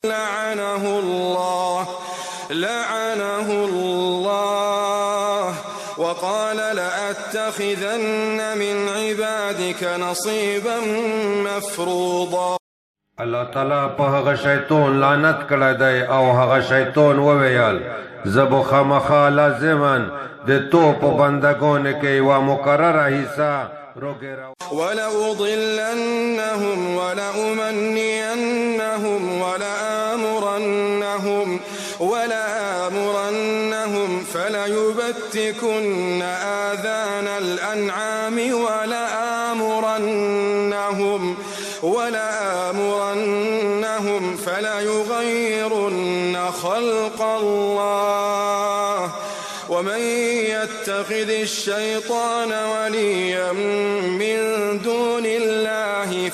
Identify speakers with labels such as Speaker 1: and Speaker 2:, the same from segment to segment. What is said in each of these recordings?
Speaker 1: لعنه الله وقال لأتخذن من عبادك نصيبا مفروضا.
Speaker 2: الله تعالی په هغه شیطان لعنت کړی دی او هغه شیطان وویل زه به خامخا لازما د تو په بندګانو کې یوه مقرره حصه
Speaker 1: ولأضلنهم ولأمنينهم ولآمرنهم فليبتكن آذان الأنعام ولآمرنهم فليغيرن خلق الله ومن يتخذ الشيطان وليا من دون الله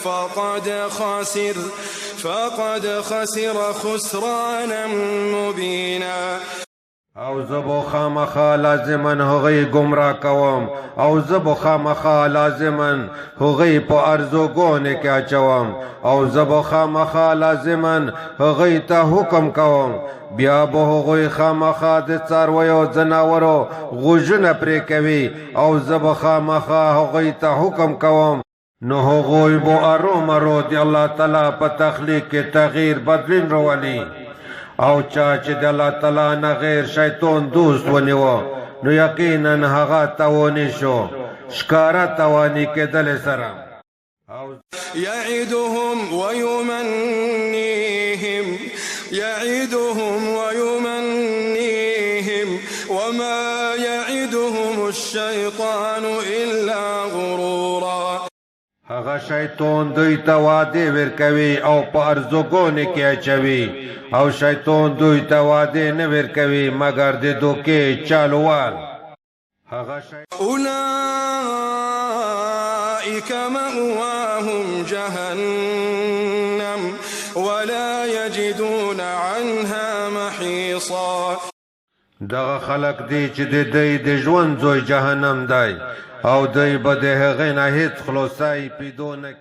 Speaker 1: فقد خسر خسرانا مبينا.
Speaker 2: او زبو خامخا لازمن هغی گمراه کوم او زبو خامخا لازمن هغی په ارزوګونه کې اچوم او زبو خامخا لازمن هغی ته حکم کوم بیا به هغوی خامخا د څارویو ځناورو غوږونه پرې کوي او زبو خامخا هغوی ته حکم کوم نو هغوی به ارومرو د الله تعالی په تخلیق کې تغییر بدلون راولي او چا چې د الله تعالی نه غیر شیطان دوست ونیوه نو یقینا هغه توانی شو ښکاره توانی کېدل سره
Speaker 1: يعدهم ويمنيهم وما يعدهم الشيطان إلا غرورا.
Speaker 2: هغه شیطان دوی ته وعده ورکوي او په ارزوګونه کې اچوي او شیطان دوی ته وعده نه ورکوي مگر د دوکې چالوال.
Speaker 1: أولئك مأواهم جهنم ولا يجدون عنها محيصا.
Speaker 2: دغه خلق دی چې د دوی د ژوند زوی جهنم دی او دوی به د هغې نه هیڅ خلاصی پیدا نه کړي.